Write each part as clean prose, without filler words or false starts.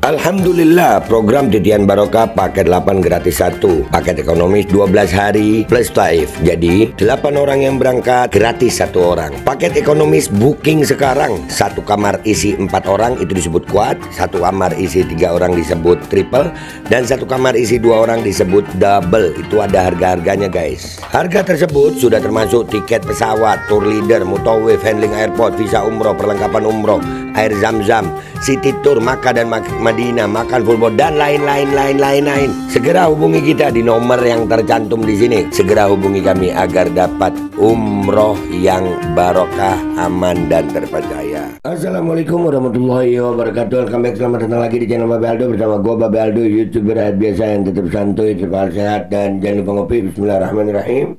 Alhamdulillah, program Titian Barokah paket 8 gratis 1, paket ekonomis 12 hari plus taif. Jadi 8 orang yang berangkat gratis 1 orang. Paket ekonomis booking sekarang, 1 kamar isi 4 orang itu disebut quad, 1 kamar isi 3 orang disebut triple, dan 1 kamar isi 2 orang disebut double. Itu ada harga-harganya guys. Harga tersebut sudah termasuk tiket pesawat, tour leader, mutawif, handling airport, visa umroh, perlengkapan umroh, air zam-zam, city tour, Makkah dan Madinah, makan full board, dan lain-lain. Segera hubungi kita di nomor yang tercantum di sini. Segera hubungi kami agar dapat umroh yang barokah, aman dan terpercaya. Assalamualaikum warahmatullahi wabarakatuh. Selamat datang lagi di channel Babe Aldo bersama gue Babe Aldo, YouTuber biasa yang tetap santuy, tetap sehat, dan jangan lupa ngopi. Bismillahirrahmanirrahim.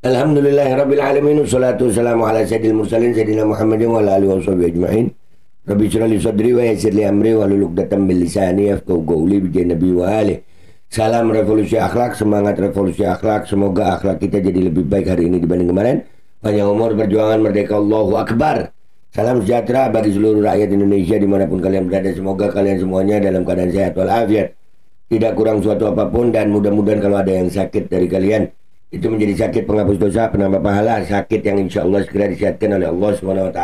Alhamdulillahirrabbilalamin. Wassalatu wassalamu ala sayyidil mursalin Sayyidina Muhammadin wa ala alihi wa sahbihi ajma'in. Rabbi syrah li sadri wa yassir li amri wa hlul 'uqdatam min lisani yafqahu qawli bi nabi wa alihi. Salam revolusi akhlak, semangat revolusi akhlak. Semoga akhlak kita jadi lebih baik hari ini dibanding kemarin. Panjang umur, perjuangan, merdeka, Allahu Akbar. Salam sejahtera bagi seluruh rakyat Indonesia dimanapun kalian berada. Semoga kalian semuanya dalam keadaan sehat walafiat, tidak kurang suatu apapun, dan mudah-mudahan kalau ada yang sakit dari kalian, itu menjadi sakit penghapus dosa, penambah pahala, sakit yang insya Allah segera disehatkan oleh Allah SWT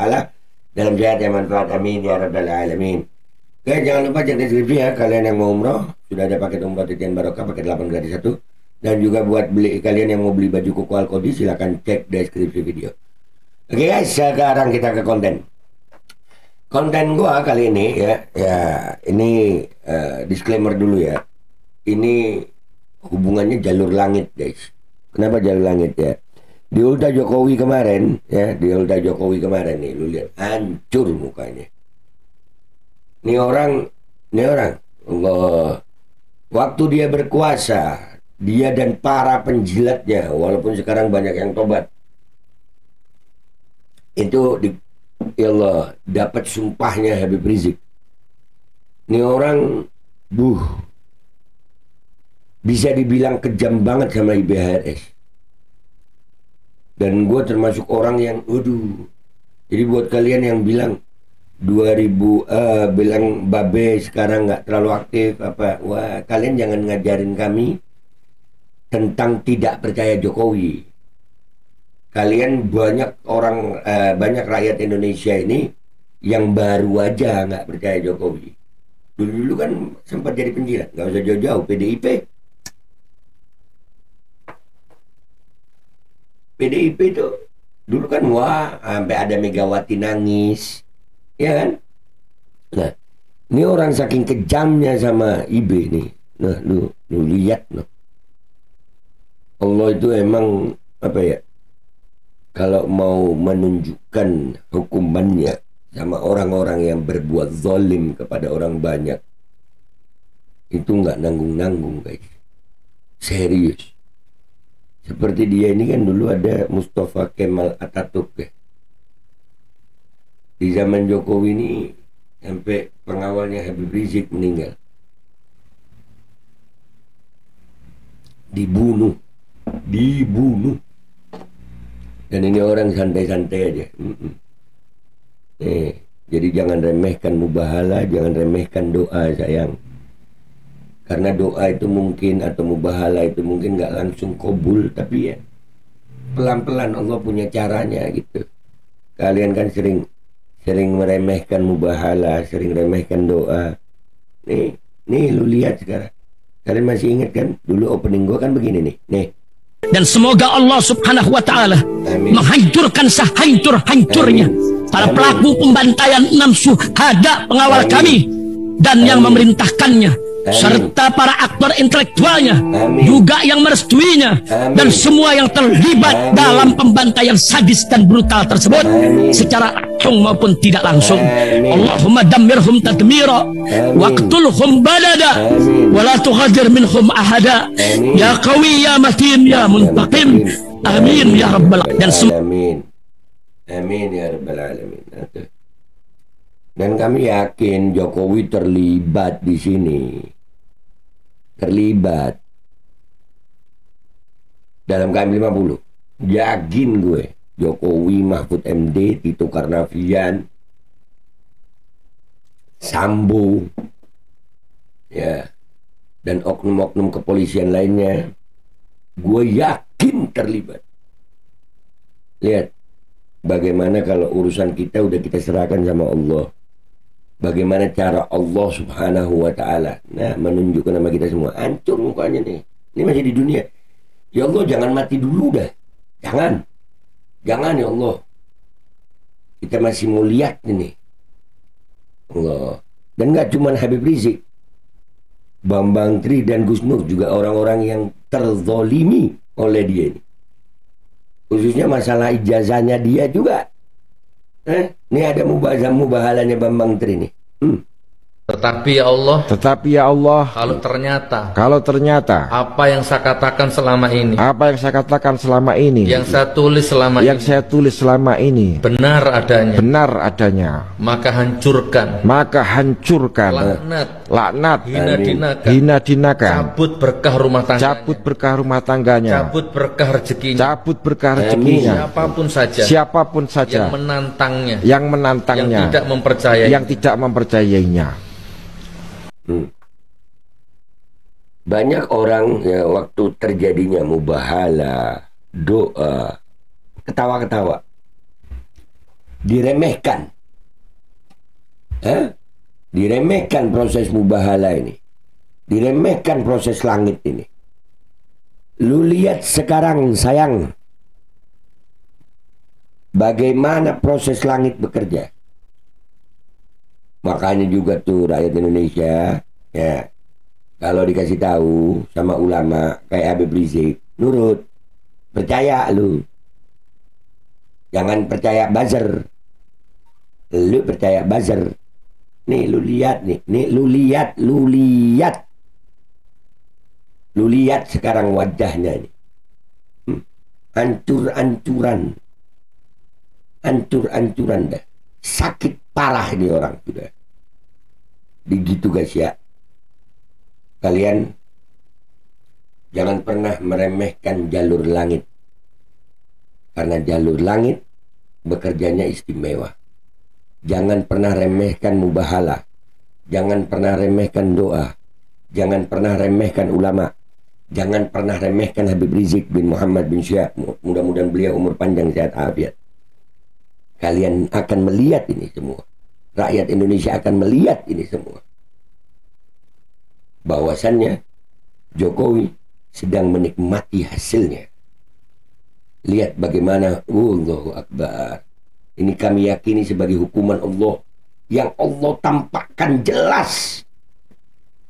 dalam sehat yang manfaat. Amin ya rabbal alamin. Oke, jangan lupa cek deskripsi ya. Kalian yang mau umroh, sudah ada paket umroh Titian Barokah paket 8 gratis 1. Dan juga buat beli kalian yang mau beli baju kuku Al-Qodi, silahkan cek deskripsi video. Oke guys, sekarang kita ke konten. Konten gua kali ini ini disclaimer dulu ya. Ini hubungannya jalur langit guys. Kenapa jalur langit ya? Di ulta Jokowi kemarin nih, lu lihat hancur mukanya. Ini orang Allah, waktu dia berkuasa, dia dan para penjilatnya, walaupun sekarang banyak yang tobat, itu ya Allah, dapat sumpahnya Habib Rizik. Ini orang bisa dibilang kejam banget sama IBHRS. Dan gue termasuk orang yang jadi buat kalian yang bilang bilang Babe sekarang nggak terlalu aktif wah, kalian jangan ngajarin kami tentang tidak percaya Jokowi. Kalian banyak rakyat Indonesia ini yang baru aja nggak percaya Jokowi. Dulu kan sempat jadi penjilat, nggak usah jauh-jauh. PDIP itu dulu kan sampai ada Megawati nangis, ya kan? Nah, ini orang saking kejamnya sama IB nih. Nah, lu lihat noh. Allah itu emang kalau mau menunjukkan hukumannya sama orang-orang yang berbuat zalim kepada orang banyak, itu nggak nanggung-nanggung guys. Serius. Seperti dia ini kan dulu ada Mustafa Kemal Atatürk ya. Di zaman Jokowi ini sampai pengawalnya Habib Rizik meninggal, dibunuh. Dan ini orang santai-santai aja. Jadi jangan remehkan mubahalah, jangan remehkan doa sayang. Karena doa itu mungkin, atau mubahalah itu mungkin nggak langsung kabul, tapi ya pelan-pelan Allah punya caranya gitu. Kalian kan sering meremehkan mubahalah, sering remehkan doa. Nih lu lihat sekarang. Kalian masih ingat kan dulu opening gua kan begini nih. Dan semoga Allah subhanahu wa ta'ala menghancurkan sehancur-hancurnya para pelaku pembantaian 6 syuhada pengawal kami dan yang memerintahkannya, serta para aktor intelektualnya juga yang merestuinya, dan semua yang terlibat dalam pembantaian sadis dan brutal tersebut secara langsung maupun tidak langsung. Allahumma dammirhum tadmira waqtulhum balada wa la tughadir minhum ahada ya qawi ya matin ya muntaqim. Amin ya rabbal alamin. Amin ya rabbal alamin. Dan kami yakin Jokowi terlibat di sini. Terlibat dalam KM50. Yakin gue. Jokowi, Mahfud MD, Tito Karnavian, Sambo, ya, dan oknum-oknum kepolisian lainnya, gue yakin terlibat. Lihat, bagaimana kalau urusan kita udah kita serahkan sama Allah. Bagaimana cara Allah subhanahu wa ta'ala, nah, menunjukkan nama kita semua. Hancur mukanya nih. Ini masih di dunia. Ya Allah, jangan mati dulu dah. Jangan. Jangan ya Allah. Kita masih mau lihat ini. Allah. Dan gak cuma Habib Rizik, Bambang Tri dan Gus Nur juga orang-orang yang terzolimi oleh dia ini. Khususnya masalah ijazahnya dia juga. Ini ada mubahalanya Bambang Tri nih. Tetapi ya Allah, kalau ternyata apa yang saya katakan selama ini, yang saya tulis selama ini, benar adanya, maka hancurkan, laknat, hina dinakan, cabut berkah rumah tangganya, cabut berkah rezekinya, siapapun saja yang menantangnya, yang tidak mempercayainya. Banyak orang ya, waktu terjadinya mubahala, doa, ketawa-ketawa, diremehkan, diremehkan proses mubahala ini, diremehkan proses langit ini. Lu lihat sekarang sayang, bagaimana proses langit bekerja. Makanya juga tuh rakyat Indonesia, ya, kalau dikasih tahu sama ulama kayak Habib Rizik, nurut, percaya lu. Jangan percaya buzzer. Lu percaya buzzer. Nih lu lihat nih, lu lihat sekarang wajahnya nih. Hancur-hancuran dah. Sakit parah ini orang sudah. Begitu guys ya. Kalian jangan pernah meremehkan jalur langit. Karena jalur langit bekerjanya istimewa. Jangan pernah remehkan mubahala. Jangan pernah remehkan doa. Jangan pernah remehkan ulama. Jangan pernah remehkan Habib Rizik bin Muhammad bin Syihab. Mudah-mudahan beliau umur panjang, sehat, afiat. Kalian akan melihat ini semua. Rakyat Indonesia akan melihat ini semua. Bahwasannya Jokowi sedang menikmati hasilnya. Lihat bagaimana, Allahu Akbar. Ini kami yakini sebagai hukuman Allah yang Allah tampakkan jelas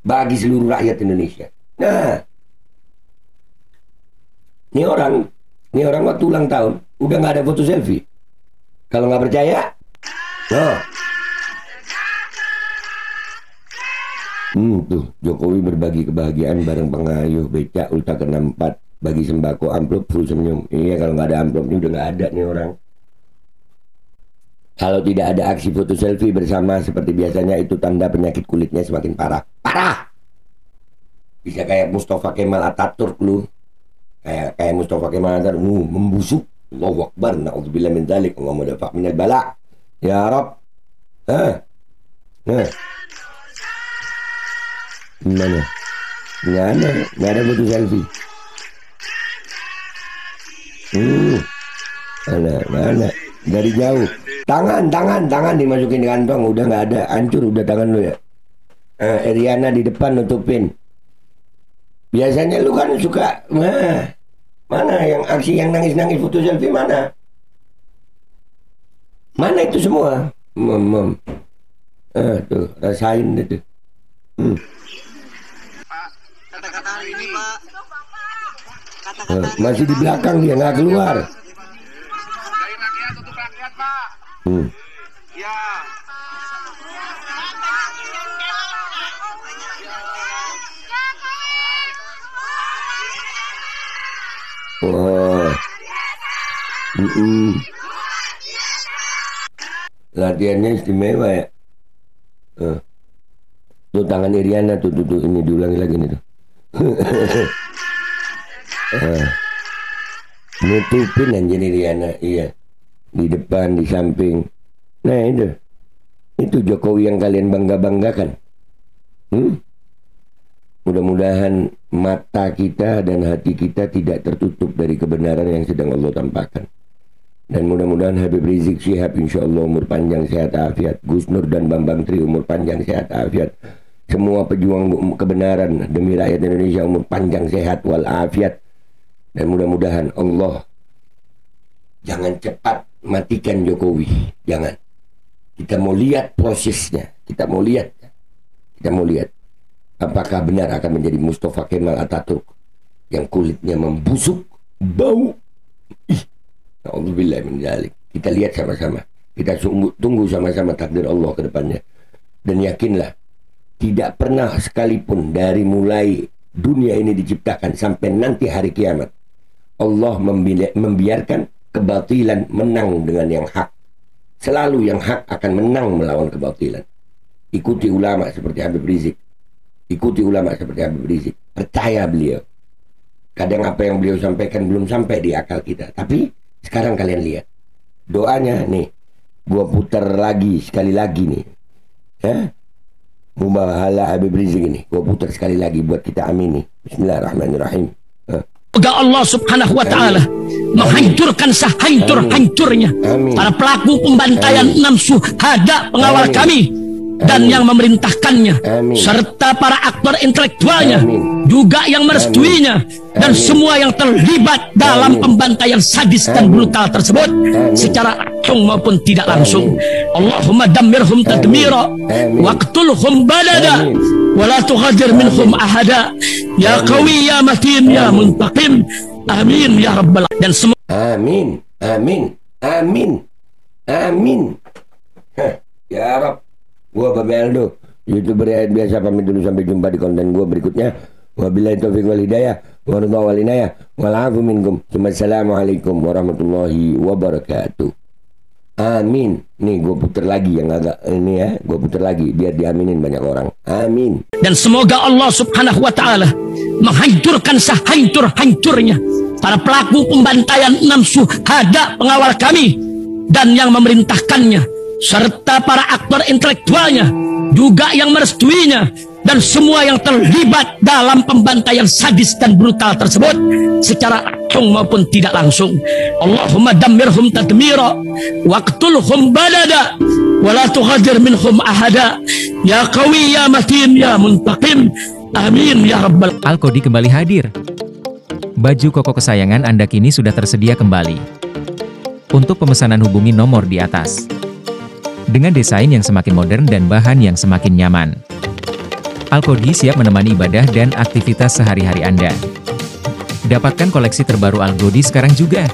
bagi seluruh rakyat Indonesia. Nah, ini orang waktu ulang tahun udah nggak ada foto selfie. Kalau nggak percaya, tuh Jokowi berbagi kebahagiaan bareng pengayuh becak Ulta ke-64, bagi sembako, amplop, full senyum. Iya, kalau nggak ada amplop ini udah nggak ada nih orang. Kalau tidak ada aksi foto selfie bersama seperti biasanya, itu tanda penyakit kulitnya semakin parah. Parah! Bisa kayak Mustafa Kemal Atatürk lu. Kayak Mustafa Kemal Atatürk, membusuk. Allahu Akbar, na'udzubillah min dzalik, Allahumma dafa' minal bala. Ya Rabb. Mana? Nggak ada foto selfie. Mana? Dari jauh. Tangan dimasukin di kantong, udah nggak ada, hancur udah tangan lu ya. Eriana di depan nutupin. Biasanya lu kan suka, mana yang aksi yang nangis-nangis foto selfie mana? Mana itu semua? Tuh, rasain itu. Kata-kata hari ini, Pak. Masih di belakang dia, nggak keluar. Dari rakyat untuk rakyat, Pak. Ya. Wah. Latihannya istimewa ya. Tuh tangan Iriana tuh ini diulangi lagi nih tuh. Nutupin anjir Iriana, iya. Di depan, di samping. Nah itu. Itu Jokowi yang kalian bangga-banggakan. Mudah-mudahan mata kita dan hati kita tidak tertutup dari kebenaran yang sedang Allah tampakkan. Dan mudah-mudahan Habib Rizik Syihab insya Allah umur panjang sehat afiat. Gus Nur dan Bambang Tri umur panjang sehat afiat. Semua pejuang kebenaran demi rakyat Indonesia umur panjang sehat wal afiat. Dan mudah-mudahan Allah jangan cepat matikan Jokowi. Jangan. Kita mau lihat prosesnya. Kita mau lihat. Apakah benar akan menjadi Mustafa Kemal Atatürk yang kulitnya membusuk, bau. Alhamdulillah min dzalik. Kita lihat sama-sama. Kita tunggu sama-sama takdir Allah ke depannya. Dan yakinlah, tidak pernah sekalipun dari mulai dunia ini diciptakan sampai nanti hari kiamat, Allah membiarkan kebatilan menang dengan yang hak. Selalu yang hak akan menang melawan kebatilan. Ikuti ulama seperti Habib Rizik. Percaya beliau. Kadang apa yang beliau sampaikan belum sampai di akal kita. Tapi sekarang kalian lihat. Doanya nih. Gua putar lagi, sekali lagi nih. Mubahala Habib Rizik ini. Gua putar sekali lagi buat kita amini. Bismillahirrahmanirrahim. Semoga Allah subhanahu wa ta'ala menghancurkan sehancur-hancurnya para pelaku pembantaian 6 syuhada pengawal kami dan yang memerintahkannya, serta para aktor intelektualnya, juga yang merestuinya, dan semua yang terlibat dalam pembantaian sadis dan brutal tersebut secara langsung maupun tidak langsung. Allahumma dammirhum tadmira waqtulhum balada wala tughadir minhum ahada ya qawi ya matin ya muntaqim. Amin ya rabbal alamin. Dan semua amin. Ya Rabb. Gua Babe Aldo, YouTuber rakyat biasa, pamit dulu sampai jumpa di konten gua berikutnya. Wabillahi taufiq wal hidayah, warahmatullahi wal inayah, wal afu minkum. Assalamualaikum warahmatullahi wabarakatuh. Amin. Nih gua putar lagi yang agak ini ya, gua putar lagi biar diaminin banyak orang. Amin. Dan semoga Allah subhanahu wa ta'ala menghancurkan sehancur-hancurnya para pelaku pembantaian 6 syuhada pengawal kami dan yang memerintahkannya, serta para aktor intelektualnya, juga yang merestuinya, dan semua yang terlibat dalam pembantaian sadis dan brutal tersebut secara langsung maupun tidak langsung. Allahumma dammirhum tadmira waqtulhum balada wala tughadir minhum ahada ya qawi ya matin ya muntaqim. Amin ya rabbal. Al-Qodi kembali hadir. Baju koko kesayangan Anda kini sudah tersedia kembali. Untuk pemesanan hubungi nomor di atas. Dengan desain yang semakin modern dan bahan yang semakin nyaman, Al-Qodi siap menemani ibadah dan aktivitas sehari-hari Anda. Dapatkan koleksi terbaru Al-Qodi sekarang juga.